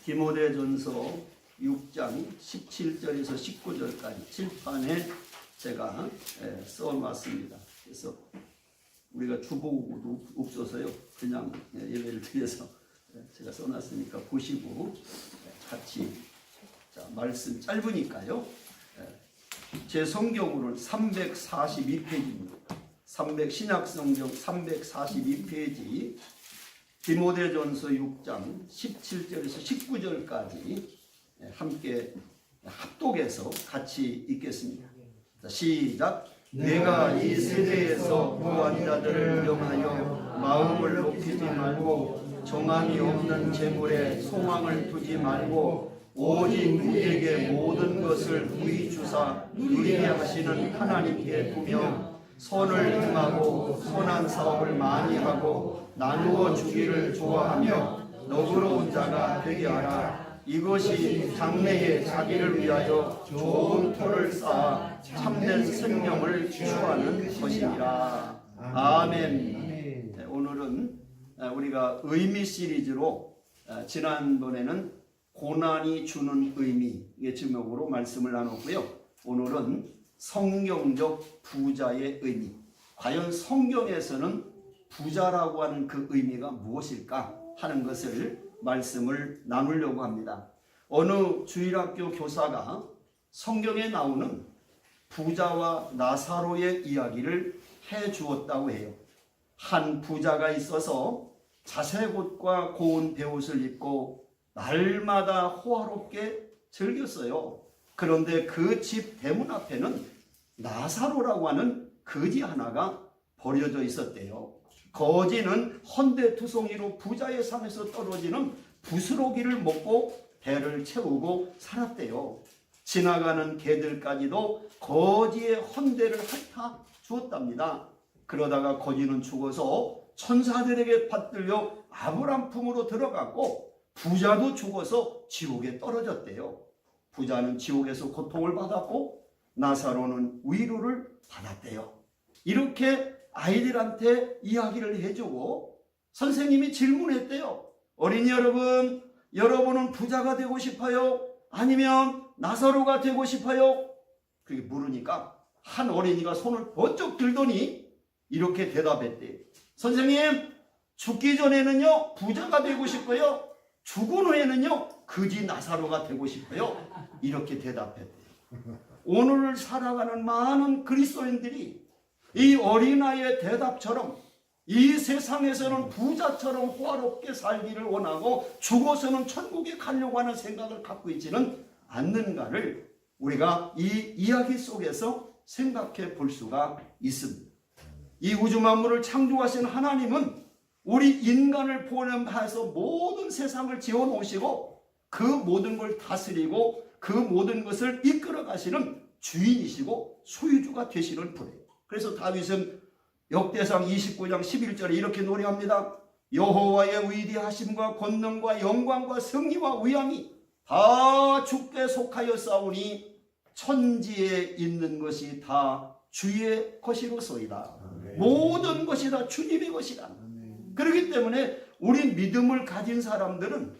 디모데전서 6장 17절에서 19절까지 칠판에 제가 써놨습니다. 그래서 우리가 주보도 없어서요, 그냥 예배를 드려서 제가 써놨으니까 보시고 같이, 자, 말씀 짧으니까요. 제 성경으로는 342페이지입니다. 신약성경 342페이지 디모데전서 6장 17절에서 19절까지 함께 합독해서 같이 읽겠습니다. 자, 시작. 내가 이 세대에서 부한 자들을 명하여 마음을 높이지 말고 정함이 없는 재물에 소망을 두지 말고 오직 우리에게 모든 것을 부히 주사 누리게 하시는 하나님께 두며 선을 행하고 선한 사업을 많이 하고 나누어 주기를 좋아하며 너그러운 자가 되게 하라. 이것이 장래에 자기를 위하여 좋은 터를 쌓아 참된 생명을 추구하는 것이니라. 아멘. 오늘은 우리가 의미 시리즈로 지난번에는 고난이 주는 의미의 제목으로 말씀을 나눴고요. 오늘은 성경적 부자의 의미. 과연 성경에서는 부자라고 하는 그 의미가 무엇일까 하는 것을 말씀을 나누려고 합니다. 어느 주일학교 교사가 성경에 나오는 부자와 나사로의 이야기를 해 주었다고 해요. 한 부자가 있어서 자색 옷과 고운 베옷을 입고 날마다 호화롭게 즐겼어요. 그런데 그 집 대문 앞에는 나사로라고 하는 거지 하나가 버려져 있었대요. 거지는 헌데투성이로 부자의 상에서 떨어지는 부스러기를 먹고 배를 채우고 살았대요. 지나가는 개들까지도 거지의 헌데를 핥아 주었답니다. 그러다가 거지는 죽어서 천사들에게 받들려 아브람 품으로 들어갔고 부자도 죽어서 지옥에 떨어졌대요. 부자는 지옥에서 고통을 받았고 나사로는 위로를 받았대요. 이렇게 아이들한테 이야기를 해주고 선생님이 질문했대요. 어린이 여러분, 여러분은 부자가 되고 싶어요? 아니면 나사로가 되고 싶어요? 그렇게 물으니까 한 어린이가 손을 번쩍 들더니 이렇게 대답했대요. 선생님, 죽기 전에는요 부자가 되고 싶어요. 죽은 후에는요 거지 나사로가 되고 싶어요. 이렇게 대답했대요. 오늘 살아가는 많은 그리스도인들이 이 어린아이의 대답처럼 이 세상에서는 부자처럼 호화롭게 살기를 원하고 죽어서는 천국에 가려고 하는 생각을 갖고 있지는 않는가를 우리가 이 이야기 속에서 생각해 볼 수가 있습니다. 이 우주 만물을 창조하신 하나님은 우리 인간을 포함해서 모든 세상을 지어 놓으시고 그 모든 걸 다스리고 그 모든 것을 이끌어 가시는 주인이시고 소유주가 되시는 분이에요. 그래서 다윗은 역대상 29장 11절에 이렇게 노래합니다. 여호와의 위대하심과 권능과 영광과 승리와 위엄이 다 주께 속하여 싸우니 천지에 있는 것이 다 주의 것이로소이다. 모든 것이 다 주님의 것이다. 그렇기 때문에 우리 믿음을 가진 사람들은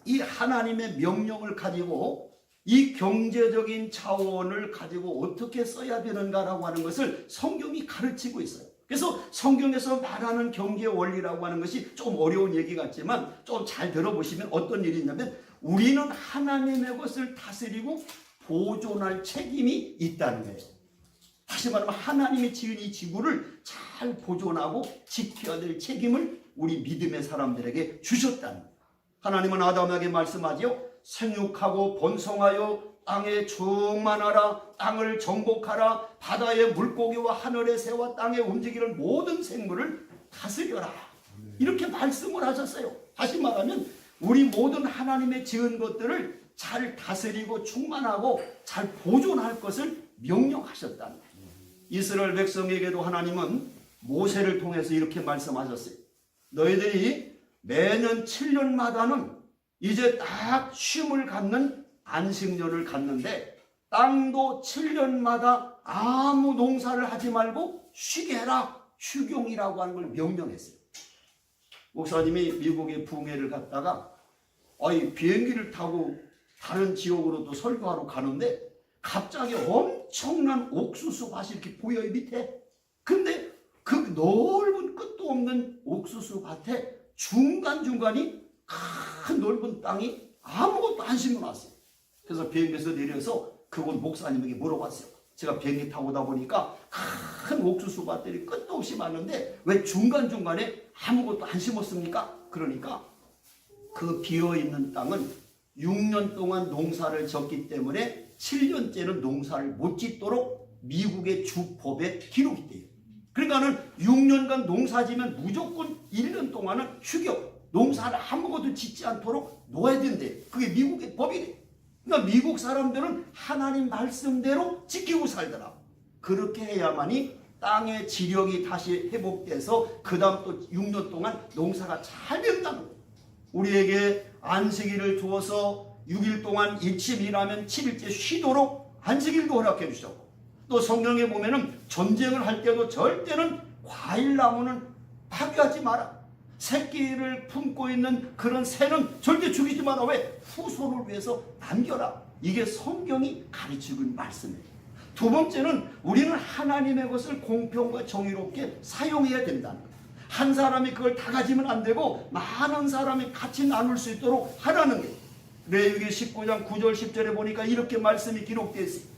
이 하나님의 명령을 가지고 이 경제적인 자원을 가지고 어떻게 써야 되는가라고 하는 것을 성경이 가르치고 있어요. 그래서 성경에서 말하는 경제 원리라고 하는 것이 좀 어려운 얘기 같지만 좀 잘 들어보시면 어떤 일이 있냐면 우리는 하나님의 것을 다스리고 보존할 책임이 있다는 거예요. 다시 말하면 하나님이 지은 이 지구를 잘 보존하고 지켜야 될 책임을 우리 믿음의 사람들에게 주셨다는 거예요. 하나님은 아담에게 말씀하지요. 생육하고 번성하여 땅에 충만하라. 땅을 정복하라. 바다의 물고기와 하늘의 새와 땅에 움직이는 모든 생물을 다스려라. 이렇게 말씀을 하셨어요. 다시 말하면 우리 모든 하나님의 지은 것들을 잘 다스리고 충만하고 잘 보존할 것을 명령하셨다는 거예요. 이스라엘 백성에게도 하나님은 모세를 통해서 이렇게 말씀하셨어요. 너희들이 매년 7년마다는 이제 딱 쉼을 갖는 안식년을 갖는데 땅도 7년마다 아무 농사를 하지 말고 쉬게 해라. 휴경이라고 하는 걸 명령했어요. 목사님이 미국에 붕해를 갔다가 비행기를 타고 다른 지역으로도 설교하러 가는데 갑자기 엄청난 옥수수 밭이 이렇게 보여요, 밑에. 근데 그 넓은 끝도 없는 옥수수 밭에 중간중간이 큰 넓은 땅이 아무것도 안 심어놨어요. 그래서 비행기에서 내려서 그곳 목사님에게 물어봤어요. 제가 비행기 타고 오다 보니까 큰 옥수수 밭들이 끝도 없이 많은데 왜 중간중간에 아무것도 안 심었습니까? 그러니까 그 비어있는 땅은 6년 동안 농사를 졌기 때문에 7년째는 농사를 못 짓도록 미국의 주법에 기록이 돼요. 그러니까는 6년간 농사지면 무조건 1년 동안은 휴교, 농사를 아무것도 짓지 않도록 놓아야 된대. 그게 미국의 법이래. 그러니까 미국 사람들은 하나님 말씀대로 지키고 살더라. 그렇게 해야만이 땅의 지력이 다시 회복돼서 그 다음 또 6년 동안 농사가 잘 된다는 거예요. 우리에게 안식일을 두어서 6일 동안 일침 일하면 7일째 쉬도록 안식일도 허락해 주셨고, 또 성경에 보면은 전쟁을 할 때도 절대는 과일나무는 파괴하지 마라. 새끼를 품고 있는 그런 새는 절대 죽이지 마라. 왜? 후손을 위해서 남겨라. 이게 성경이 가르치고 있는 말씀이에요. 두 번째는 우리는 하나님의 것을 공평과 정의롭게 사용해야 된다는 거예요. 한 사람이 그걸 다 가지면 안 되고 많은 사람이 같이 나눌 수 있도록 하라는 거예요. 레위기 19장 9절 10절에 보니까 이렇게 말씀이 기록되어 있어요.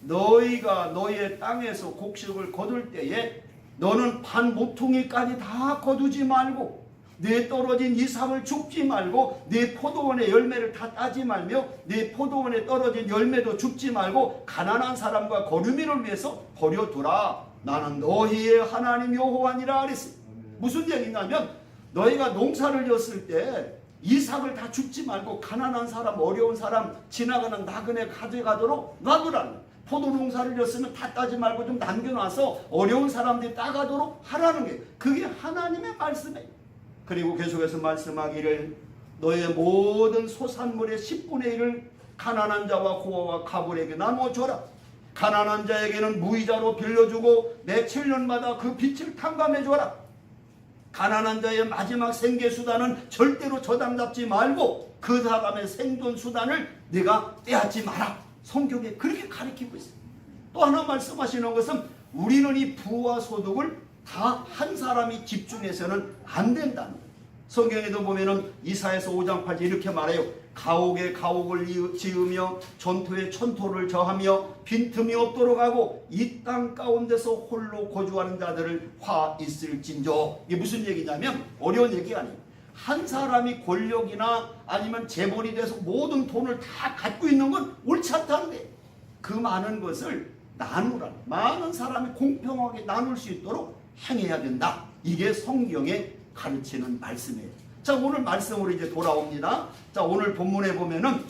너희가 너희의 땅에서 곡식을 거둘 때에 너는 반 모퉁이까지 다 거두지 말고 네 떨어진 이삭을 줍지 말고 네 포도원의 열매를 다 따지 말며 네 포도원에 떨어진 열매도 줍지 말고 가난한 사람과 거류민을 위해서 버려두라. 나는 너희의 하나님 여호와니라 그랬어요. 무슨 얘기냐면 너희가 농사를 졌을 때 이삭을 다 줍지 말고 가난한 사람, 어려운 사람, 지나가는 나그네 가져가도록 놔두라는 거예요. 포도 농사를 졌으면 다 따지 말고 좀 남겨놔서 어려운 사람들이 따가도록 하라는 게 그게 하나님의 말씀이에요. 그리고 계속해서 말씀하기를 너의 모든 소산물의 10분의 1을 가난한 자와 고아와 가불에게 나누어 줘라. 가난한 자에게는 무이자로 빌려주고 매 7년마다 그 빚을 탕감해 줘라. 가난한 자의 마지막 생계수단은 절대로 저당 잡지 말고 그 사람의 생존수단을 네가 빼앗지 마라. 성경에 그렇게 가르치고 있어요. 또 하나 말씀하시는 것은 우리는 이 부와 소득을 다 한 사람이 집중해서는 안 된다는 거예요. 성경에도 보면은 이사야서 5장 8절 이렇게 말해요. 가옥에 가옥을 지으며 전토에 천토를 저하며 빈틈이 없도록 하고 이 땅 가운데서 홀로 거주하는 자들을 화 있을진저. 이게 무슨 얘기냐면 어려운 얘기가 아니에요. 한 사람이 권력이나 아니면 재벌이 돼서 모든 돈을 다 갖고 있는 건 옳지 않다는데 그 많은 것을 나누라. 많은 사람이 공평하게 나눌 수 있도록 행해야 된다. 이게 성경에 가르치는 말씀이에요. 자, 오늘 말씀으로 이제 돌아옵니다. 자, 오늘 본문에 보면은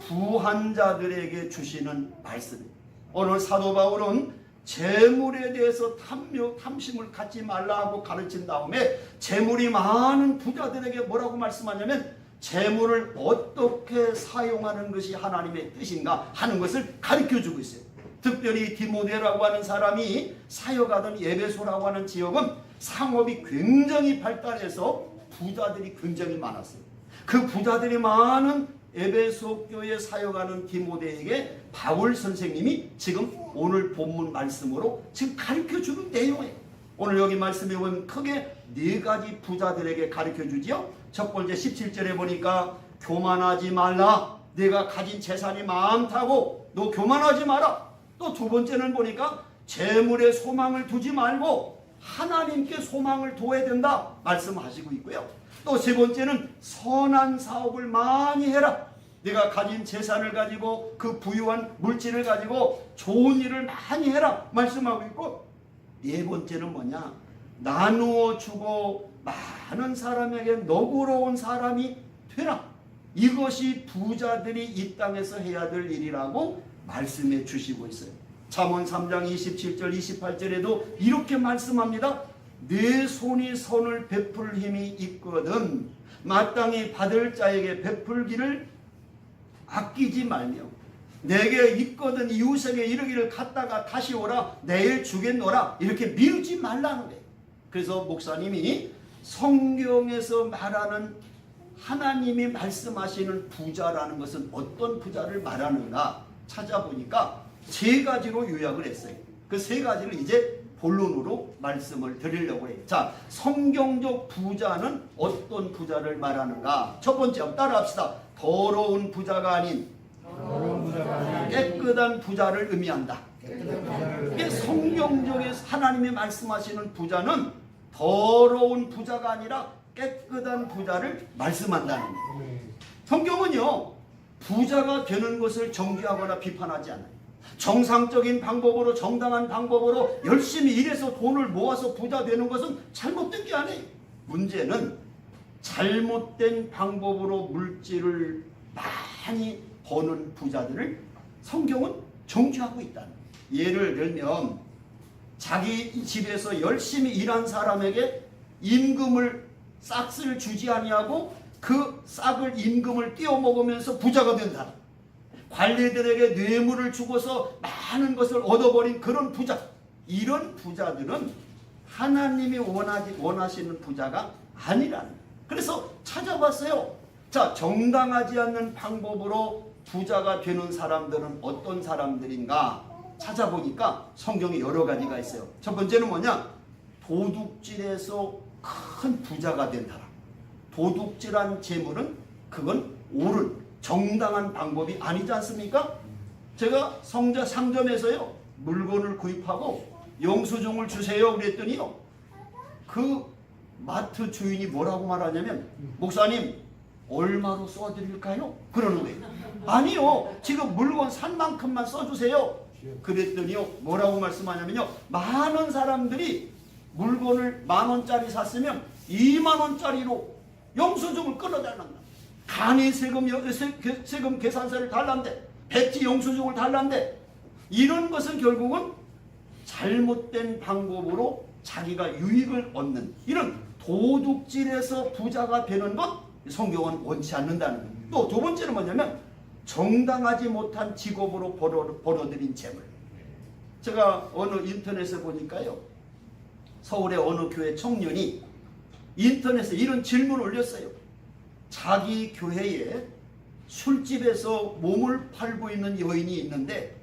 부한 자들에게 주시는 말씀이에요. 오늘 사도 바울은 재물에 대해서 탐심을 갖지 말라 하고 가르친 다음에 재물이 많은 부자들에게 뭐라고 말씀하냐면 재물을 어떻게 사용하는 것이 하나님의 뜻인가 하는 것을 가르쳐주고 있어요. 특별히 디모데라고 하는 사람이 사역하던 에베소라고 하는 지역은 상업이 굉장히 발달해서 부자들이 굉장히 많았어요. 그 부자들이 많은 에베소 교회에 사역하는 디모데에게 바울 선생님이 지금 오늘 본문 말씀으로 지금 가르쳐주는 내용이에요. 오늘 여기 말씀에 보면 크게 네 가지 부자들에게 가르쳐주지요. 첫 번째 17절에 보니까 교만하지 말라. 내가 가진 재산이 많다고 너 교만하지 마라. 또 두 번째는 보니까 재물에 소망을 두지 말고 하나님께 소망을 둬야 된다 말씀하시고 있고요. 또 세 번째는 선한 사업을 많이 해라. 내가 가진 재산을 가지고 그 부유한 물질을 가지고 좋은 일을 많이 해라 말씀하고 있고, 네 번째는 뭐냐? 나누어 주고 많은 사람에게 너그러운 사람이 되라. 이것이 부자들이 이 땅에서 해야 될 일이라고 말씀해 주시고 있어요. 잠언 3장 27절 28절에도 이렇게 말씀합니다. 내 손이 선을 베풀 힘이 있거든 마땅히 받을 자에게 베풀기를 아끼지 말며 내게 있거든 이웃에게 이르기를 갔다가 다시 오라 내일 주겠노라 이렇게 미루지 말라는 거예요. 그래서 목사님이 성경에서 말하는 하나님이 말씀하시는 부자라는 것은 어떤 부자를 말하는가 찾아보니까 세 가지로 요약을 했어요. 그 세 가지를 이제 본론으로 말씀을 드리려고 해요. 자, 성경적 부자는 어떤 부자를 말하는가? 첫 번째, 따라합시다. 더러운 부자가 아닌 깨끗한 부자를 의미한다. 이게 성경적에서 하나님이 말씀하시는 부자는 더러운 부자가 아니라 깨끗한 부자를 말씀한다는 거예요. 성경은요, 부자가 되는 것을 정죄하거나 비판하지 않아요. 정상적인 방법으로, 정당한 방법으로 열심히 일해서 돈을 모아서 부자 되는 것은 잘못된 게 아니에요. 문제는 잘못된 방법으로 물질을 많이 버는 부자들을 성경은 정죄하고 있다는 거예요. 예를 들면 자기 집에서 열심히 일한 사람에게 임금을 싹을 주지 아니하고 그 싹을 임금을 띄워 먹으면서 부자가 된 사람, 관리들에게 뇌물을 주고서 많은 것을 얻어버린 그런 부자, 이런 부자들은 하나님이 원하시는 부자가 아니라는 거예요. 그래서 찾아봤어요. 자, 정당하지 않는 방법으로 부자가 되는 사람들은 어떤 사람들인가 찾아보니까 성경에 여러 가지가 있어요. 첫 번째는 뭐냐? 도둑질에서 큰 부자가 된 사람. 도둑질한 재물은 그건 옳은 정당한 방법이 아니지 않습니까? 제가 상점에서요 물건을 구입하고 영수증을 주세요 그랬더니요, 그 마트 주인이 뭐라고 말하냐면, 목사님 얼마로 써드릴까요? 그러는 거예요. 아니요, 지금 물건 산 만큼만 써주세요. 그랬더니요 뭐라고 말씀하냐면요, 많은 사람들이 물건을 10,000원짜리 샀으면 20,000원짜리로 영수증을 끊어달란다. 간이 세금 계산서를 달란대, 백지 영수증을 달란대. 이런 것은 결국은 잘못된 방법으로 자기가 유익을 얻는 이런 도둑질에서 부자가 되는 것, 성경은 원치 않는다는 거예요. 또 두 번째는 뭐냐면 정당하지 못한 직업으로 벌어들인 재물. 제가 어느 인터넷에 보니까요, 서울의 어느 교회 청년이 인터넷에 이런 질문을 올렸어요. 자기 교회에 술집에서 몸을 팔고 있는 여인이 있는데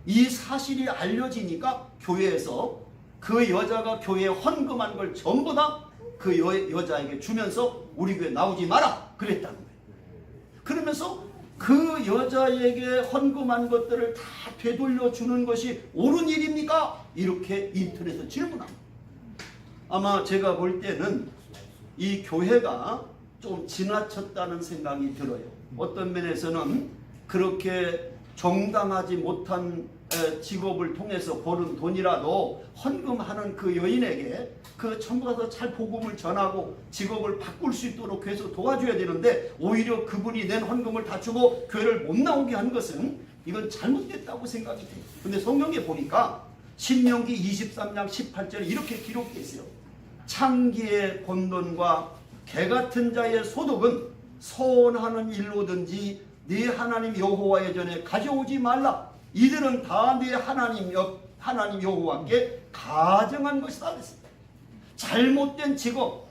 이 사실이 알려지니까 교회에서 그 여자가 교회에 헌금한 걸 전부 다 그 여자에게 주면서 우리 교회 나오지 마라 그랬다는 거예요. 그러면서 그 여자에게 헌금한 것들을 다 되돌려 주는 것이 옳은 일입니까? 이렇게 인터넷에서 질문합니다. 아마 제가 볼 때는 이 교회가 좀 지나쳤다는 생각이 들어요. 어떤 면에서는 그렇게 정당하지 못한 직업을 통해서 버는 돈이라도 헌금하는 그 여인에게 그 전부 가서 잘 복음을 전하고 직업을 바꿀 수 있도록 해서 도와줘야 되는데, 오히려 그분이 낸 헌금을 다 주고 교회를 못 나오게 한 것은 이건 잘못됐다고 생각이 돼요. 근데 성경에 보니까 신명기 23장 18절에 이렇게 기록되어 있어요. 창기의 본돈과 개같은 자의 소득은 선하는 일로든지 네 하나님 여호와의 전에 가져오지 말라. 이들은 다 네 하나님 여호와께 가정한 것이다 그랬습니다. 잘못된 직업,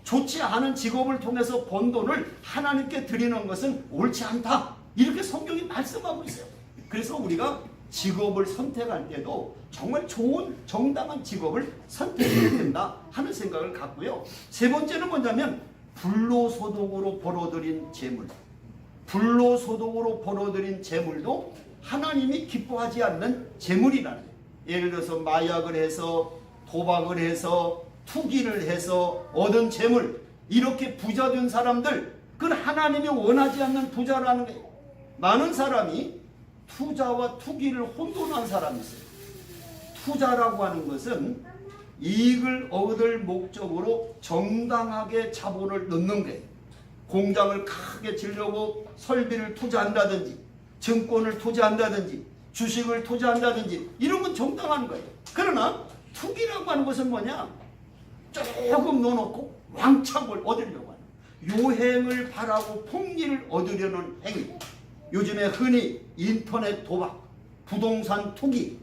좋지 않은 직업을 통해서 번 돈을 하나님께 드리는 것은 옳지 않다, 이렇게 성경이 말씀하고 있어요. 그래서 우리가 직업을 선택할 때도 정말 좋은 정당한 직업을 선택해야 된다 하는 생각을 갖고요. 세 번째는 뭐냐면 불로소득으로 벌어들인 재물. 불로소득으로 벌어들인 재물도 하나님이 기뻐하지 않는 재물이라는 거예요. 예를 들어서 마약을 해서, 도박을 해서, 투기를 해서 얻은 재물, 이렇게 부자 된 사람들, 그건 하나님이 원하지 않는 부자라는 거예요. 많은 사람이 투자와 투기를 혼돈한 사람이 있어요. 투자라고 하는 것은 이익을 얻을 목적으로 정당하게 자본을 넣는 거예요. 공장을 크게 지으려고 설비를 투자한다든지, 증권을 투자한다든지, 주식을 투자한다든지, 이런 건 정당한 거예요. 그러나 투기라고 하는 것은 뭐냐? 조금 넣어놓고 왕창을 얻으려고 하는, 요행을 바라고 폭리를 얻으려는 행위. 요즘에 흔히 인터넷 도박, 부동산 투기,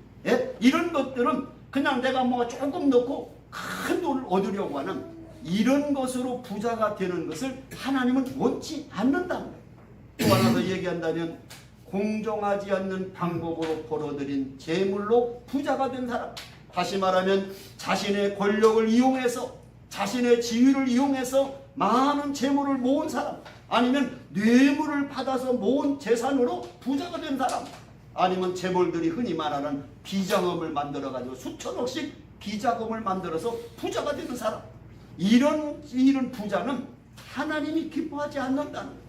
이런 것들은 그냥 내가 뭐 조금 넣고 큰 돈을 얻으려고 하는 이런 것으로 부자가 되는 것을 하나님은 원치 않는다는 거예요. 또 하나 더 얘기한다면 공정하지 않는 방법으로 벌어들인 재물로 부자가 된 사람, 다시 말하면 자신의 권력을 이용해서 자신의 지위를 이용해서 많은 재물을 모은 사람, 아니면 뇌물을 받아서 모은 재산으로 부자가 된 사람, 아니면 재벌들이 흔히 말하는 비자금을 만들어가지고 수천억씩 비자금을 만들어서 부자가 되는 사람, 이런 부자는 하나님이 기뻐하지 않는다는 거예요.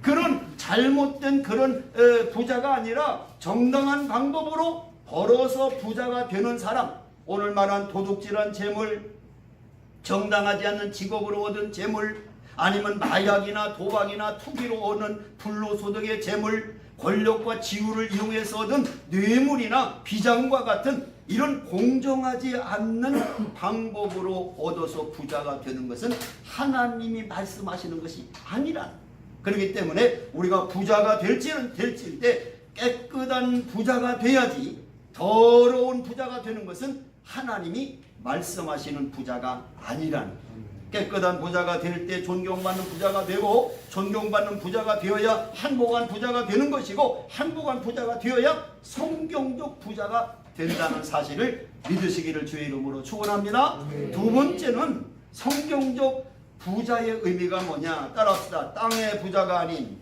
그런 잘못된 그런 부자가 아니라 정당한 방법으로 벌어서 부자가 되는 사람, 오늘 말한 도둑질한 재물, 정당하지 않는 직업으로 얻은 재물, 아니면 마약이나 도박이나 투기로 얻은 불로소득의 재물, 권력과 지위를 이용해서 얻은 뇌물이나 비자금과 같은 이런 공정하지 않는 방법으로 얻어서 부자가 되는 것은 하나님이 말씀하시는 것이 아니라, 그렇기 때문에 우리가 부자가 될지는 될지인데 깨끗한 부자가 돼야지, 더러운 부자가 되는 것은 하나님이 말씀하시는 부자가 아니라는 거예요. 깨끗한 부자가 될 때 존경받는 부자가 되고, 존경받는 부자가 되어야 행복한 부자가 되는 것이고, 행복한 부자가 되어야 성경적 부자가 된다는 사실을 믿으시기를 주의 이름으로 축원합니다. 두 번째는 성경적 부자의 의미가 뭐냐? 따라합시다. 땅의 부자가 아닌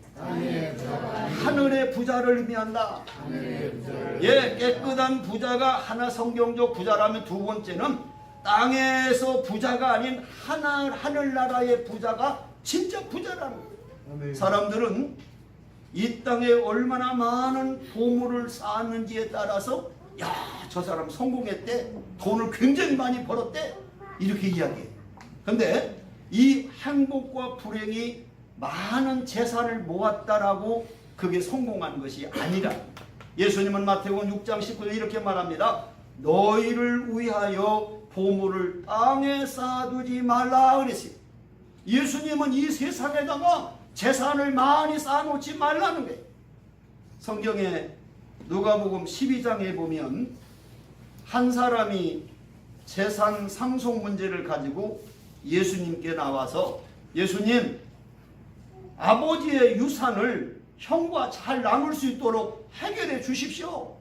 하늘의 부자를 의미한다. 예, 깨끗한 부자가 하나 성경적 부자라면, 두 번째는 땅에서 부자가 아닌 하늘나라의 부자가 진짜 부자라는 거예요. 사람들은 이 땅에 얼마나 많은 보물을 쌓았는지에 따라서 야, 저 사람 성공했대, 돈을 굉장히 많이 벌었대, 이렇게 이야기해요. 근데 이 행복과 불행이 많은 재산을 모았다라고 그게 성공한 것이 아니라, 예수님은 마태복음 6장 19절 이렇게 말합니다. 너희를 위하여 보물을 땅에 쌓아두지 말라 그랬어요. 예수님은 이 세상에다가 재산을 많이 쌓아놓지 말라는 거예요. 성경에 누가복음 12장에 보면 한 사람이 재산 상속 문제를 가지고 예수님께 나와서, 예수님, 아버지의 유산을 형과 잘 나눌 수 있도록 해결해 주십시오.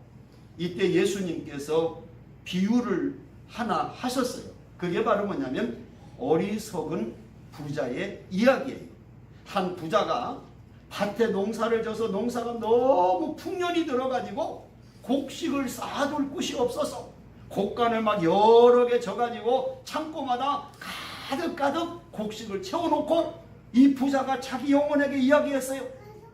이때 예수님께서 비유를 하나 하셨어요. 그게 바로 뭐냐면 어리석은 부자의 이야기예요. 한 부자가 밭에 농사를 져서 농사가 너무 풍년이 들어가지고 곡식을 쌓아둘 곳이 없어서 곡간을 막 여러 개 져가지고 창고마다 가득가득 곡식을 채워놓고 이 부자가 자기 영혼에게 이야기했어요.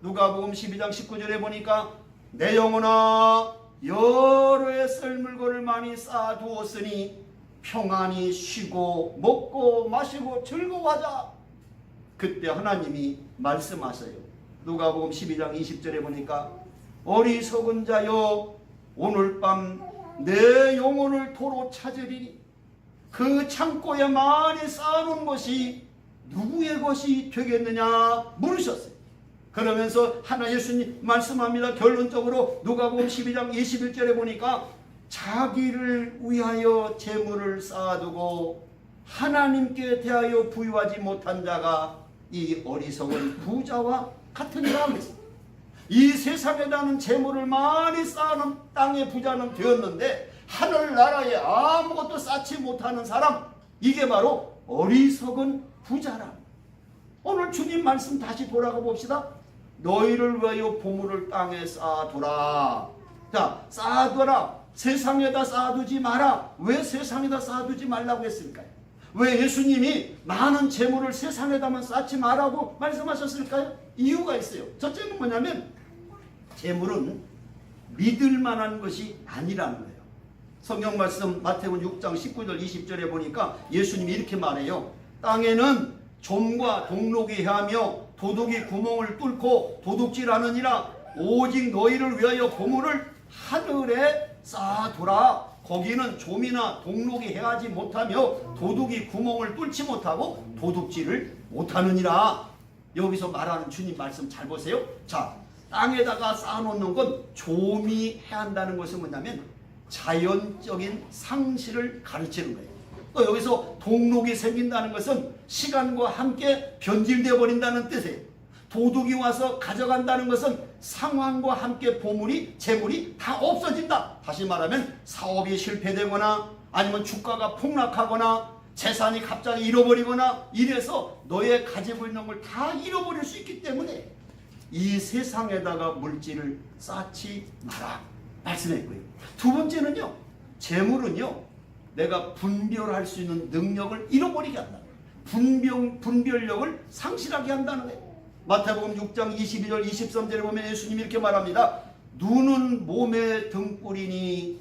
누가복음 12장 19절에 보니까 내 영혼아, 여러 해 쓸 물건을 많이 쌓아두었으니 평안히 쉬고 먹고 마시고 즐거워하자. 그때 하나님이 말씀하세요. 누가복음 12장 20절에 보니까 어리석은 자여, 오늘 밤 내 영혼을 도로 찾으리니 그 창고에 많이 쌓아놓은 것이 누구의 것이 되겠느냐 물으셨어요. 그러면서 하나 예수님 말씀합니다. 결론적으로 누가복음 12장 21절에 보니까 자기를 위하여 재물을 쌓아두고 하나님께 대하여 부유하지 못한 자가 이 어리석은 부자와 같으니라 하면서, 이 세상에 나는 재물을 많이 쌓아놓은 땅의 부자는 되었는데 하늘나라에 아무것도 쌓지 못하는 사람, 이게 바로 어리석은 부자라. 오늘 주님 말씀 다시 돌아가 봅시다. 너희를 위하여 보물을 땅에 쌓아두라. 자, 쌓아두라. 세상에다 쌓아두지 마라. 왜 세상에다 쌓아두지 말라고 했을까요? 왜 예수님이 많은 재물을 세상에다만 쌓지 말라고 말씀하셨을까요? 이유가 있어요. 첫째는 뭐냐면 재물은 믿을 만한 것이 아니라는 거예요. 성경 말씀 마태복음 6장 19절 20절에 보니까 예수님이 이렇게 말해요. 땅에는 좀과 동록이 헤하며 도둑이 구멍을 뚫고 도둑질하느니라. 오직 너희를 위하여 보물을 하늘에 쌓아두라. 거기는 좀이나 동록이 헤하지 못하며 도둑이 구멍을 뚫지 못하고 도둑질을 못하느니라. 여기서 말하는 주님 말씀 잘 보세요. 자, 땅에다가 쌓아놓는 건 좀이 해야 한다는 것은 뭐냐면 자연적인 상실을 가르치는 거예요. 또 여기서 동록이 생긴다는 것은 시간과 함께 변질되어 버린다는 뜻이에요. 도둑이 와서 가져간다는 것은 상황과 함께 보물이, 재물이 다 없어진다. 다시 말하면 사업이 실패되거나 아니면 주가가 폭락하거나 재산이 갑자기 잃어버리거나 이래서 너의 가지고 있는 걸 다 잃어버릴 수 있기 때문에 이 세상에다가 물질을 쌓지 마라 말씀했고요. 두 번째는요, 재물은요, 내가 분별할 수 있는 능력을 잃어버리게 한다. 분별력을 상실하게 한다는 거예요. 마태복음 6장 22절 23절에 보면 예수님이 이렇게 말합니다. 눈은 몸의 등불이니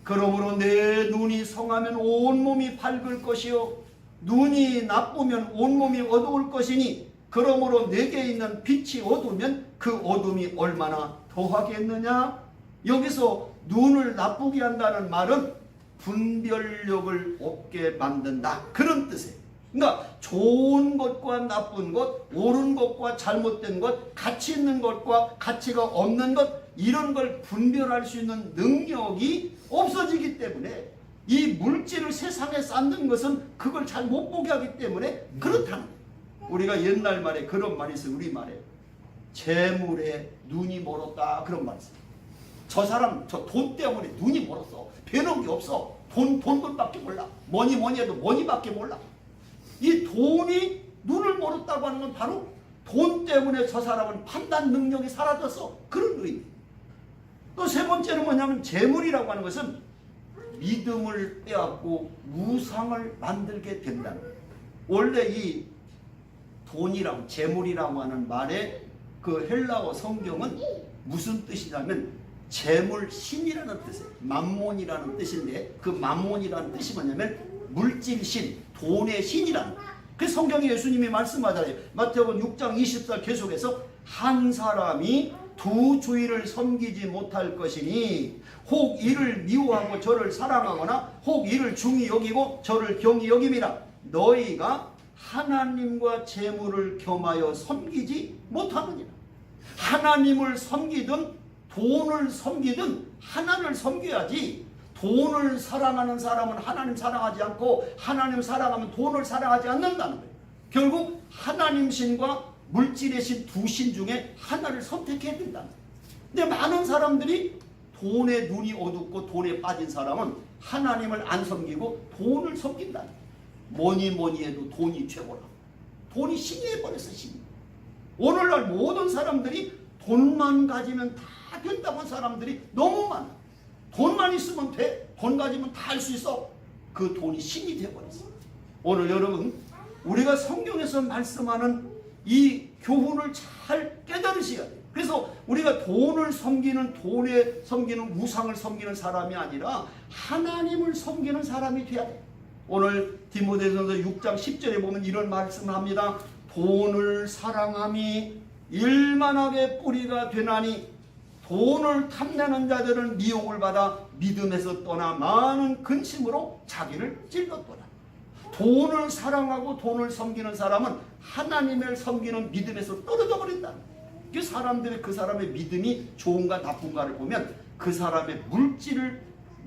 그러므로 내 눈이 성하면 온몸이 밝을 것이요 눈이 나쁘면 온몸이 어두울 것이니 그러므로 내게 있는 빛이 어두우면 그 어둠이 얼마나 더하겠느냐. 여기서 눈을 나쁘게 한다는 말은 분별력을 없게 만든다, 그런 뜻이에요. 그러니까 좋은 것과 나쁜 것, 옳은 것과 잘못된 것, 가치 있는 것과 가치가 없는 것, 이런 걸 분별할 수 있는 능력이 없어지기 때문에 이 물질을 세상에 쌓는 것은 그걸 잘 못 보게 하기 때문에 그렇다는 거예요. 우리가 옛날 말에 그런 말이 있어요. 우리말에 재물에 눈이 멀었다, 그런 말이 있어요. 저 사람 저 돈 때문에 눈이 멀었어. 배는 게 없어. 돈밖에 몰라. 뭐니 해도 뭐니밖에 몰라. 이 돈이 눈을 멀었다고 하는 건 바로 돈 때문에 저 사람은 판단 능력이 사라졌어, 그런 의미. 또 세 번째는 뭐냐면 재물이라고 하는 것은 믿음을 빼앗고 우상을 만들게 된다는 거예요. 원래 이 돈이라고 재물이라고 하는 말의 그 헬라어 성경은 무슨 뜻이냐면 재물 신이라는 뜻이에요. 맘몬이라는 뜻인데 그 맘몬이라는 뜻이 뭐냐면 물질신, 돈의 신이라는 거예요. 그 성경에 예수님이 말씀하잖아요. 마태복음 6장 24절 계속해서 한 사람이 두 주인을 섬기지 못할 것이니 혹 이를 미워하고 저를 사랑하거나 혹 이를 중히 여기고 저를 경히 여김이라. 너희가 하나님과 재물을 겸하여 섬기지 못하느니라. 하나님을 섬기든 돈을 섬기든 하나님을 섬겨야지. 돈을 사랑하는 사람은 하나님 사랑하지 않고 하나님 사랑하면 돈을 사랑하지 않는다는 거예요. 결국 하나님 신과 물질의 신 두 신 중에 하나를 선택해야 된다는 거예요. 근데 많은 사람들이 돈에 눈이 어둡고 돈에 빠진 사람은 하나님을 안 섬기고 돈을 섬긴다는 거예요. 뭐니 해도 돈이 최고라. 돈이 신이 해버렸어, 신이. 오늘날 모든 사람들이 돈만 가지면 다 된다고 하는 사람들이 너무 많아. 돈만 있으면 돼. 돈 가지면 다 할 수 있어. 그 돈이 신이 되어버렸어. 오늘 여러분, 우리가 성경에서 말씀하는 이 교훈을 잘 깨달으셔야 돼요. 그래서 우리가 돈을 섬기는, 돈에 섬기는, 우상을 섬기는 사람이 아니라 하나님을 섬기는 사람이 돼야 돼요. 오늘 디모데전서 6장 10절에 보면 이런 말씀을 합니다. 돈을 사랑함이 일만하게 뿌리가 되나니 돈을 탐내는 자들은 미혹을 받아 믿음에서 떠나 많은 근심으로 자기를 찔렀더라. 돈을 사랑하고 돈을 섬기는 사람은 하나님을 섬기는 믿음에서 떨어져 버린다. 그 사람들의 그 사람의 믿음이 좋은가 나쁜가를 보면 그 사람의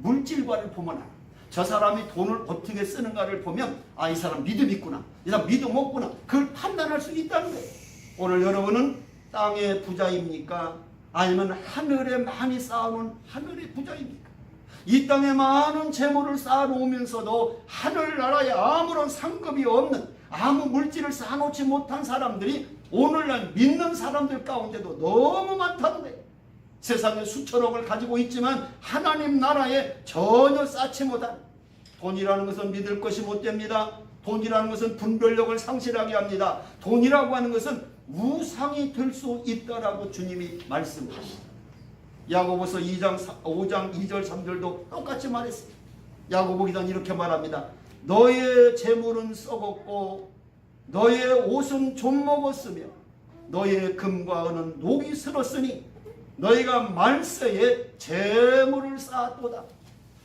물질과를 보면 알아. 저 사람이 돈을 어떻게 쓰는가를 보면 아, 이 사람 믿음 있구나, 이 사람 믿음 없구나, 그걸 판단할 수 있다는 거예요. 오늘 여러분은 땅의 부자입니까? 아니면 하늘에 많이 쌓아놓은 하늘의 부자입니까? 이 땅에 많은 재물을 쌓아놓으면서도 하늘나라에 아무런 상급이 없는, 아무 물질을 쌓아놓지 못한 사람들이 오늘날 믿는 사람들 가운데도 너무 많다는 거예요. 세상에 수천억을 가지고 있지만 하나님 나라에 전혀 쌓지 못한, 돈이라는 것은 믿을 것이 못 됩니다. 돈이라는 것은 분별력을 상실하게 합니다. 돈이라고 하는 것은 우상이 될 수 있다라고 주님이 말씀하시다. 야고보서 5장 2절 3절도 똑같이 말했어요. 야고보 기자는 이렇게 말합니다. 너의 재물은 썩었고 너의 옷은 좀먹었으며 너의 금과 은은 녹이 슬었으니 너희가 말세에 재물을 쌓았도다.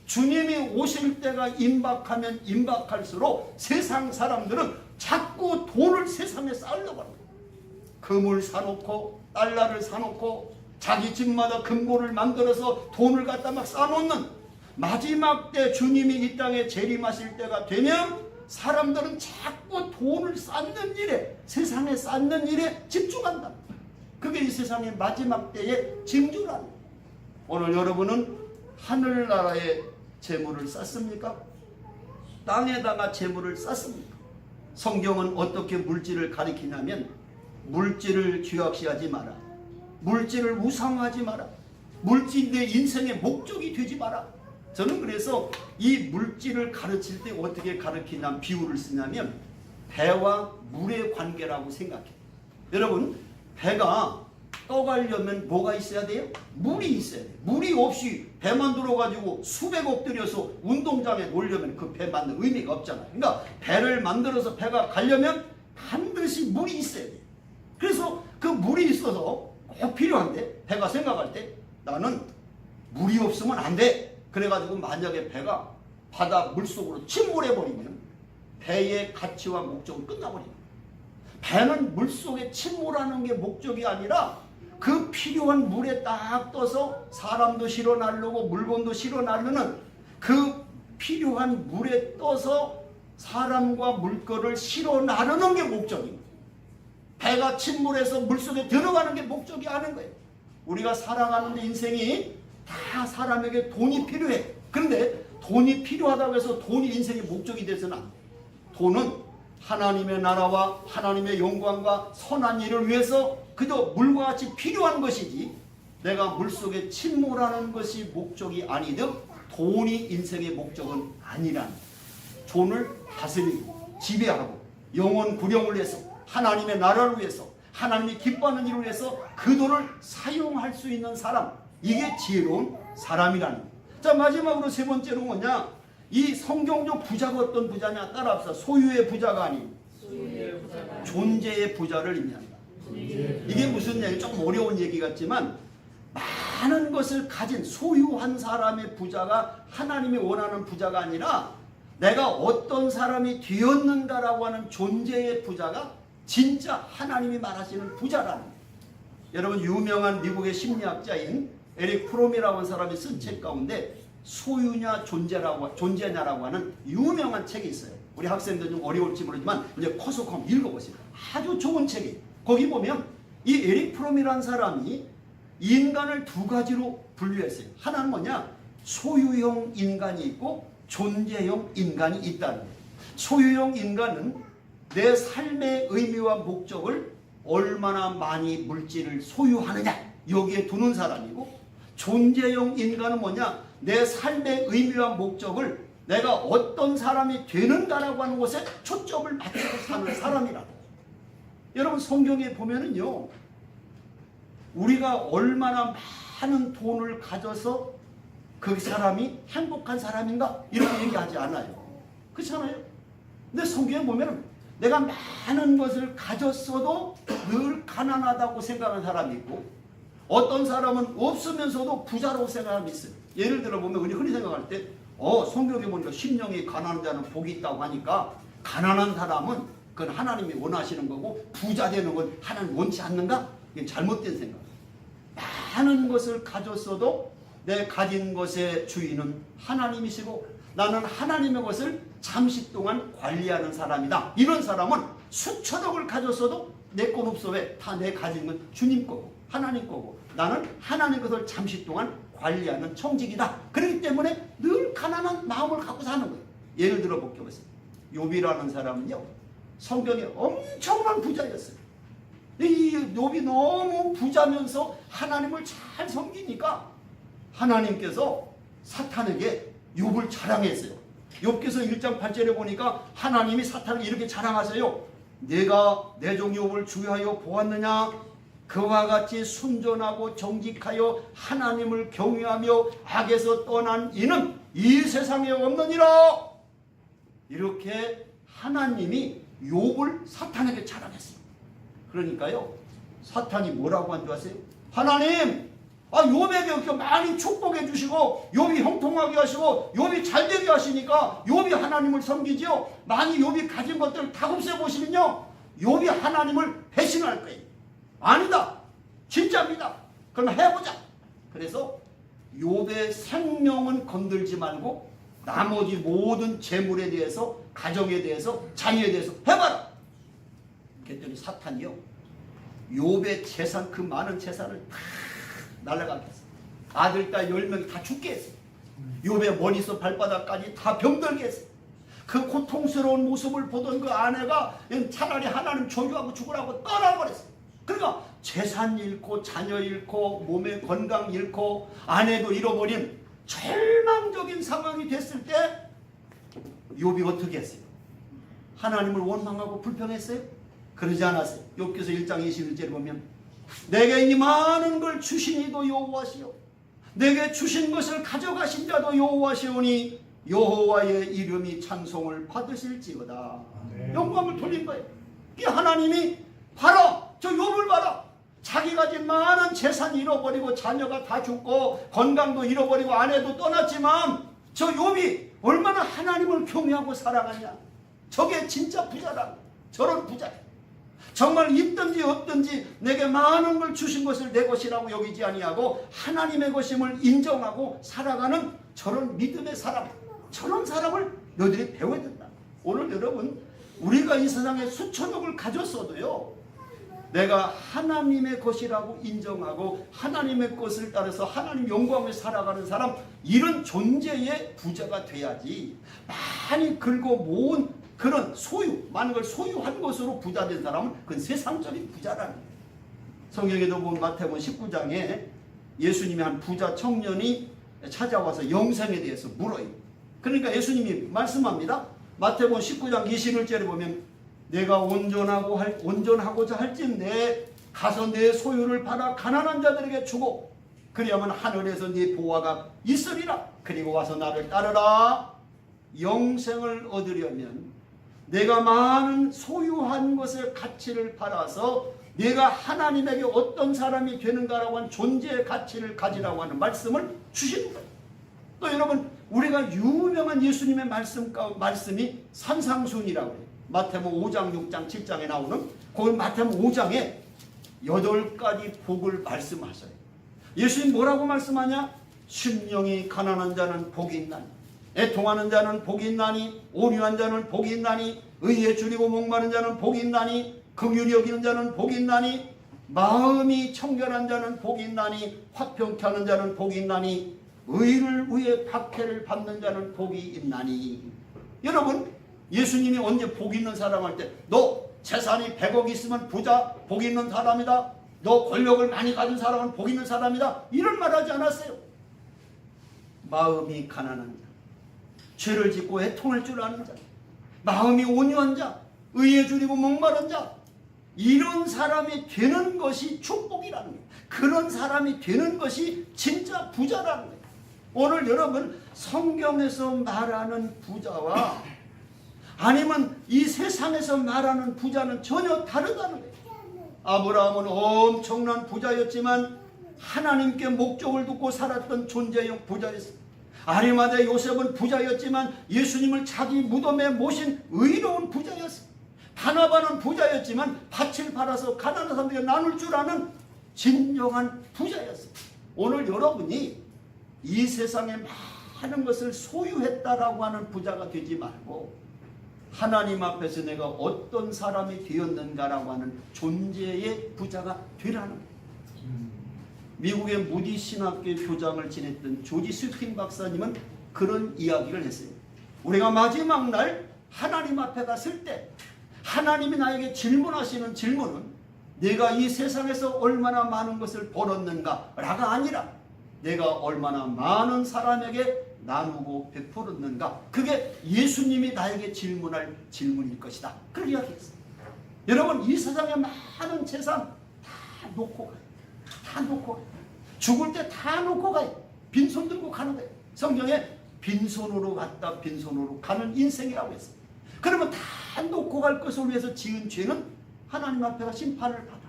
주님이 오실 때가 임박하면 임박할수록 세상 사람들은 자꾸 돈을 세상에 쌓으려고 합니다. 금을 사놓고 달러를 사놓고 자기 집마다 금고를 만들어서 돈을 갖다 막 쌓아놓는, 마지막 때 주님이 이 땅에 재림하실 때가 되면 사람들은 자꾸 돈을 쌓는 일에, 세상에 쌓는 일에 집중한다. 그게 이 세상의 마지막 때의 징조라는 거예요. 오늘 여러분은 하늘나라에 재물을 쌓습니까? 땅에다가 재물을 쌓습니까? 성경은 어떻게 물질을 가리키냐면 물질을 죄악시하지 마라. 물질을 우상화하지 마라. 물질이 내 인생의 목적이 되지 마라. 저는 그래서 이 물질을 가르칠 때 어떻게 가르치냐면 비유를 쓰냐면 배와 물의 관계라고 생각해요. 여러분, 배가 떠가려면 뭐가 있어야 돼요? 물이 있어야 돼요. 물이 없이 배 만들어가지고 수백억 들여서 운동장에 놓으려면 그 배 만든 의미가 없잖아요. 그러니까 배를 만들어서 배가 가려면 반드시 물이 있어야 돼요. 그래서 그 물이 있어서 꼭 필요한데 배가 생각할 때 나는 물이 없으면 안 돼. 그래가지고 만약에 배가 바다 물속으로 침몰해버리면 배의 가치와 목적은 끝나버립니다. 배는 물속에 침몰하는 게 목적이 아니라 그 필요한 물에 딱 떠서 사람도 실어 나르고 물건도 실어 나르는 그 필요한 물에 떠서 사람과 물건을 실어 나르는 게 목적입니다. 배가 침몰해서 물속에 들어가는 게 목적이 아닌 거예요. 우리가 살아가는 인생이 다 사람에게 돈이 필요해. 그런데 돈이 필요하다고 해서 돈이 인생의 목적이 되서는 안 돼. 돈은 하나님의 나라와 하나님의 영광과 선한 일을 위해서 그저 물과 같이 필요한 것이지 내가 물속에 침몰하는 것이 목적이 아니듯 돈이 인생의 목적은 아니라는 거예요. 돈을 다스리고 지배하고 영혼 구령을 위해서 하나님의 나라를 위해서 하나님이 기뻐하는 일을 위해서 그 돈을 사용할 수 있는 사람, 이게 지혜로운 사람이라는 거예요. 자, 마지막으로 세 번째로 뭐냐, 이 성경적 부자가 어떤 부자냐 따라합시다. 소유의 부자가 아닌 존재의 부자를 의미한다. 이게 무슨 얘기, 조금 어려운 얘기 같지만 많은 것을 가진 소유한 사람의 부자가 하나님이 원하는 부자가 아니라 내가 어떤 사람이 되었는가라고 하는 존재의 부자가 진짜 하나님이 말하시는 부자라는 거예요. 여러분, 유명한 미국의 심리학자인 에릭 프롬이라고 하는 사람이 쓴 책 가운데 소유냐 존재냐라고 하는 유명한 책이 있어요. 우리 학생들 좀 어려울지 모르지만 이제 커서 한번 읽어보세요. 아주 좋은 책이에요. 거기 보면 이 에릭 프롬이라는 사람이 인간을 두 가지로 분류했어요. 하나는 뭐냐, 소유형 인간이 있고 존재형 인간이 있다는 거예요. 소유형 인간은 내 삶의 의미와 목적을 얼마나 많이 물질을 소유하느냐 여기에 두는 사람이고, 존재형 인간은 뭐냐, 내 삶의 의미와 목적을 내가 어떤 사람이 되는가라고 하는 것에 초점을 맞추고 사는 사람이라고. 여러분, 성경에 보면은요, 우리가 얼마나 많은 돈을 가져서 그 사람이 행복한 사람인가 이렇게 얘기하지 않아요. 그렇잖아요. 근데 성경에 보면은 내가 많은 것을 가졌어도 늘 가난하다고 생각하는 사람이 있고, 어떤 사람은 없으면서도 부자라고 생각하는 사람이 있어요. 예를 들어 보면 우리 흔히 생각할 때 성경에 보니까 심령이 가난한 자는 복이 있다고 하니까 가난한 사람은 그건 하나님이 원하시는 거고 부자 되는 건 하나님 원치 않는가? 이게 잘못된 생각. 많은 것을 가졌어도 내 가진 것의 주인은 하나님이시고 나는 하나님의 것을 잠시 동안 관리하는 사람이다. 이런 사람은 수천억을 가졌어도 내 건 없어. 왜? 다 내 가진 건 주님 거고 하나님 거고 나는 하나님 것을 잠시 동안 관리하는 청직이다. 그렇기 때문에 늘 가난한 마음을 갖고 사는 거예요. 예를 들어 볼게요. 욥이라는 사람은요, 성경에 엄청난 부자였어요. 이 욥이 너무 부자면서 하나님을 잘 섬기니까 하나님께서 사탄에게 욥을 자랑했어요. 욥기서 1장 8절에 보니까 하나님이 사탄을 이렇게 자랑하세요. 내가 내 종 욥을 주의하여 보았느냐? 그와 같이 순전하고 정직하여 하나님을 경외하며 악에서 떠난 이는 이 세상에 없느니라. 이렇게 하나님이 욥을 사탄에게 자랑했어요. 그러니까요, 사탄이 뭐라고 한 줄 아세요? 하나님, 욥에게 이렇게 많이 축복해 주시고 욥이 형통하게 하시고 욥이 잘되게 하시니까 욥이 하나님을 섬기지요. 많이 욥이 가진 것들을 다 없애보시면요, 욥이 하나님을 배신할 거예요. 아니다, 진짜입니다. 그럼 해보자. 그래서 욥의 생명은 건들지 말고 나머지 모든 재물에 대해서, 가정에 대해서, 자녀에 대해서 해봐라. 그랬더니 사탄이요, 욥의 재산, 그 많은 재산을 다 날아가게 했어. 아들, 딸 10명이 다 죽게 했어. 욥의 머리서 발바닥까지 다 병들게 했어. 그 고통스러운 모습을 보던 그 아내가 차라리 하나님 저주하고 죽으라고 떠나버렸어. 그러니까 재산 잃고 자녀 잃고 몸의 건강 잃고 아내도 잃어버린 절망적인 상황이 됐을 때 욥이 어떻게 했어요? 하나님을 원망하고 불평했어요? 그러지 않았어요. 욥기서 1장 21절에 보면 내게 이 많은 걸 주신 이도 여호와시요 내게 주신 것을 가져가신 자도 여호와시오니 여호와의 이름이 찬송을 받으실지어다. 영광을 돌린 거예요. 이 하나님이 봐라, 저 욥을 봐라. 자기가 가진 많은 재산 잃어버리고 자녀가 다 죽고 건강도 잃어버리고 아내도 떠났지만 저 욥이 얼마나 하나님을 경외하고 살아가냐. 저게 진짜 부자다. 저런 부자. 정말 있든지 없든지 내게 많은 걸 주신 것을 내 것이라고 여기지 아니하고 하나님의 것임을 인정하고 살아가는 저런 믿음의 사람, 저런 사람을 너희들이 배워야 된다. 오늘 여러분, 우리가 이 세상에 수천억을 가졌어도요, 내가 하나님의 것이라고 인정하고 하나님의 것을 따라서 하나님 영광을 살아가는 사람, 이런 존재의 부자가 돼야지. 많이 긁어 모은 그런 소유, 많은 걸 소유한 것으로 부자 된 사람은 그건 세상적인 부자라는 거예요. 성경에도 보면 마태복음 19장에 예수님이 한 부자 청년이 찾아와서 영생에 대해서 물어요. 그러니까 예수님이 말씀합니다. 마태복음 19장 21절에 보면 내가 온전하고자 할진대 가서 내 소유를 팔아 가난한 자들에게 주고 그리하면 하늘에서 네 보화가 있으리라. 그리고 와서 나를 따르라. 영생을 얻으려면 내가 많은 소유한 것의 가치를 팔아서 내가 하나님에게 어떤 사람이 되는가라고 하는 존재의 가치를 가지라고 하는 말씀을 주시는 거예요. 또 여러분, 우리가 유명한 예수님의 말씀이 산상순이라고 해요. 마태복음 5장, 6장, 7장에 나오는 그 마태복음 5장에 8가지 복을 말씀하셔요. 예수님 뭐라고 말씀하냐? 심령이 가난한 자는 복이 있나니, 애통하는 자는 복이 있나니, 온유한 자는 복이 있나니, 의에 줄이고 목마른 자는 복이 있나니, 긍휼히 여기는 자는 복이 있나니, 마음이 청결한 자는 복이 있나니, 화평케 하는 자는 복이 있나니, 의를 위해 박해를 받는 자는 복이 있나니. 여러분, 예수님이 언제 복 있는 사람 할 때 너 재산이 100억 있으면 부자, 복 있는 사람이다, 너 권력을 많이 가진 사람은 복 있는 사람이다, 이런 말 하지 않았어요. 마음이 가난한 자, 죄를 짓고 애통할 줄 아는 자, 마음이 온유한 자, 의에 줄이고 목마른 자, 이런 사람이 되는 것이 축복이라는 거예요. 그런 사람이 되는 것이 진짜 부자라는 거예요. 오늘 여러분, 성경에서 말하는 부자와 아니면 이 세상에서 말하는 부자는 전혀 다르다는 거예요. 아브라함은 엄청난 부자였지만 하나님께 목적을 두고 살았던 존재형 부자였습니다. 아리마대 요셉은 부자였지만 예수님을 자기 무덤에 모신 의로운 부자였습니다. 바나바는 부자였지만 밭을 팔아서 가난한 사람들에게 나눌 줄 아는 진정한 부자였습니다. 오늘 여러분이 이 세상에 많은 것을 소유했다라고 하는 부자가 되지 말고 하나님 앞에서 내가 어떤 사람이 되었는가라고 하는 존재의 부자가 되라는 거예요. 미국의 무디 신학교 교장을 지냈던 조지 스팅 박사님은 그런 이야기를 했어요. 우리가 마지막 날 하나님 앞에 갔을 때 하나님이 나에게 질문하시는 질문은 내가 이 세상에서 얼마나 많은 것을 벌었는가가 아니라 내가 얼마나 많은 사람에게 나누고 베풀었는가, 그게 예수님이 나에게 질문할 질문일 것이다. 그런 이야기했어요. 여러분, 이 세상에 많은 재산 다 놓고 가요. 다 놓고 가요. 죽을 때 다 놓고 가요. 빈손 들고 가는 거예요. 성경에 빈손으로 갔다 빈손으로 가는 인생이라고 했어요. 그러면 다 놓고 갈 것을 위해서 지은 죄는 하나님 앞에서 심판을 받아.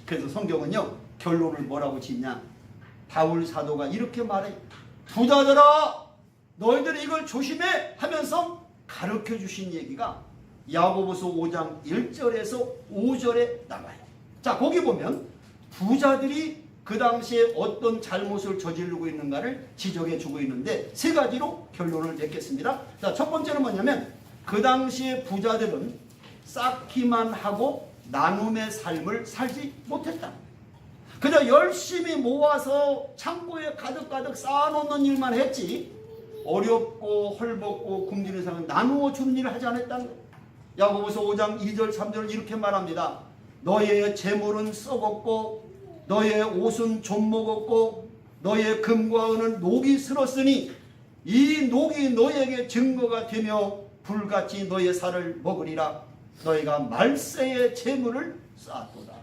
그래서 성경은요, 결론을 뭐라고 짓냐? 바울 사도가 이렇게 말해요. 부자들아, 너희들이 이걸 조심해 하면서 가르쳐 주신 얘기가 야고보서 5장 1절에서 5절에 나와요. 자, 거기 보면 부자들이 그 당시에 어떤 잘못을 저지르고 있는가를 지적해 주고 있는데 세 가지로 결론을 맺겠습니다. 자, 첫 번째는 뭐냐면 그 당시에 부자들은 쌓기만 하고 나눔의 삶을 살지 못했다. 그저 열심히 모아서 창고에 가득가득 쌓아놓는 일만 했지 어렵고 헐벗고 굶주린 사람은 나누어 주는 일을 하지 않았다는 거예요. 야고보서 5장 2절 3절을 이렇게 말합니다. 너의 재물은 썩었고 너의 옷은 좀 먹었고 너의 금과 은은 녹이 슬었으니 이 녹이 너에게 증거가 되며 불같이 너의 살을 먹으리라. 너희가 말세의 재물을 쌓았도다.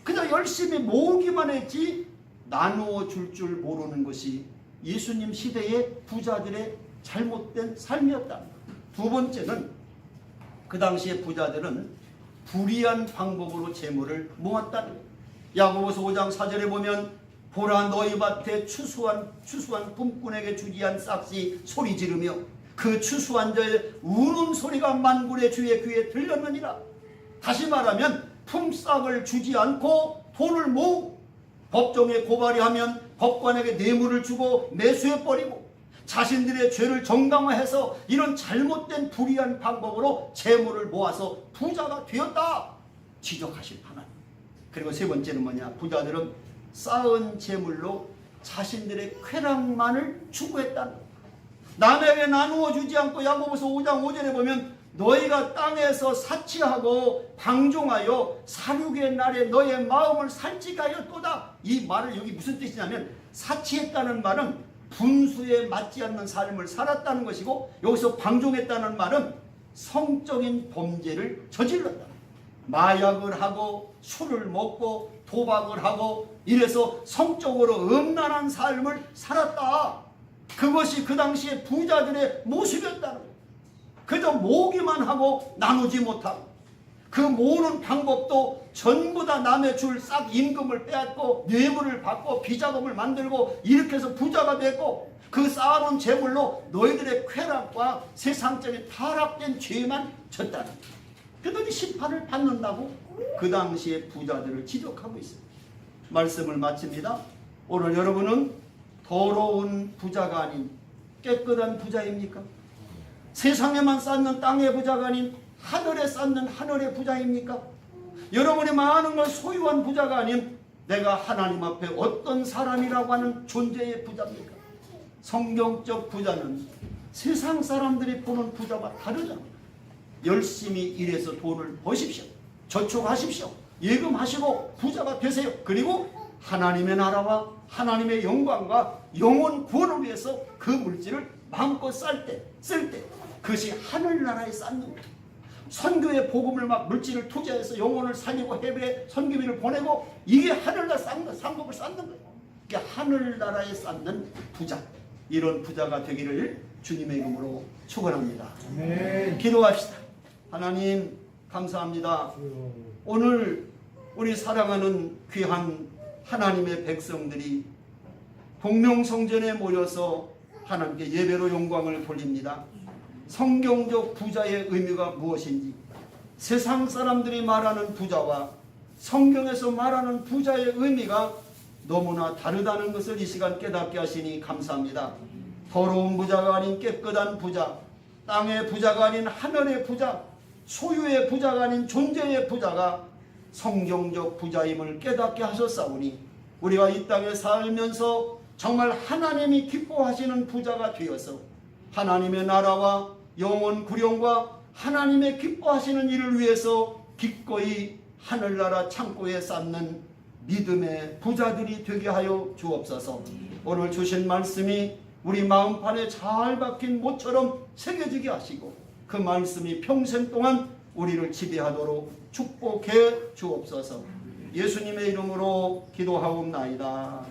그저 열심히 모으기만 했지 나누어 줄 줄 모르는 것이 예수님 시대의 부자들의 잘못된 삶이었다. 두 번째는 그 당시의 부자들은 불의한 방법으로 재물을 모았다는 거예요. 야고보서 5장 4절에 보면 보라 너희 밭에 추수한 품꾼에게 주지한 싹시 소리 지르며 그 추수한 자의 우는 소리가 만군의 주의 귀에 들렸느니라. 다시 말하면 품삯을 주지 않고 돈을 모으고 법정에 고발이 하면 법관에게 뇌물을 주고 매수해버리고 자신들의 죄를 정당화해서 이런 잘못된 불의한 방법으로 재물을 모아서 부자가 되었다 지적하신 하나님. 그리고 세 번째는 뭐냐? 부자들은 쌓은 재물로 자신들의 쾌락만을 추구했다는 거예요. 남에게 나누어 주지 않고 야고보서 5장 5절에 보면 너희가 땅에서 사치하고 방종하여 살육의 날에 너의 마음을 살찌가였도다. 이 말을 여기 무슨 뜻이냐면 사치했다는 말은 분수에 맞지 않는 삶을 살았다는 것이고 여기서 방종했다는 말은 성적인 범죄를 저질렀다. 마약을 하고 술을 먹고 도박을 하고 이래서 성적으로 음란한 삶을 살았다. 그것이 그 당시에 부자들의 모습이었다는 거예요. 그저 모으기만 하고 나누지 못하고 그 모으는 방법도 전부 다 남의 줄 싹 임금을 빼앗고 뇌물을 받고 비자금을 만들고 이렇게 해서 부자가 됐고 그 쌓아놓은 재물로 너희들의 쾌락과 세상적인 타락된 죄만 졌다는 거예요. 그러더니 심판을 받는다고 그 당시에 부자들을 지적하고 있습니다. 말씀을 마칩니다. 오늘 여러분은 더러운 부자가 아닌 깨끗한 부자입니까? 세상에만 쌓는 땅의 부자가 아닌 하늘에 쌓는 하늘의 부자입니까? 여러분이 많은 걸 소유한 부자가 아닌 내가 하나님 앞에 어떤 사람이라고 하는 존재의 부자입니까? 성경적 부자는 세상 사람들이 보는 부자와 다르잖아요. 열심히 일해서 돈을 버십시오. 저축하십시오. 예금하시고 부자가 되세요. 그리고 하나님의 나라와 하나님의 영광과 영혼 구원을 위해서 그 물질을 마음껏 쓸 때 그것이 하늘나라에 쌓는 거예요. 선교의 복음을 막 물질을 투자해서 영혼을 살리고 해외에 선교비를 보내고 이게 하늘나라 상급을 쌓는 거예요. 이게 하늘나라에 쌓는 부자. 이런 부자가 되기를 주님의 이름으로 축원합니다. 기도합시다. 하나님 감사합니다. 오늘 우리 사랑하는 귀한 하나님의 백성들이 공명성전에 모여서 하나님께 예배로 영광을 돌립니다. 성경적 부자의 의미가 무엇인지 세상 사람들이 말하는 부자와 성경에서 말하는 부자의 의미가 너무나 다르다는 것을 이 시간 깨닫게 하시니 감사합니다. 더러운 부자가 아닌 깨끗한 부자, 땅의 부자가 아닌 하늘의 부자, 소유의 부자가 아닌 존재의 부자가 성경적 부자임을 깨닫게 하셨사오니 우리가 이 땅에 살면서 정말 하나님이 기뻐하시는 부자가 되어서 하나님의 나라와 영원 구령과 하나님의 기뻐하시는 일을 위해서 기꺼이 하늘나라 창고에 쌓는 믿음의 부자들이 되게 하여 주옵소서. 오늘 주신 말씀이 우리 마음판에 잘 박힌 못처럼 새겨지게 하시고 그 말씀이 평생 동안 우리를 지배하도록 축복해 주옵소서. 예수님의 이름으로 기도하옵나이다.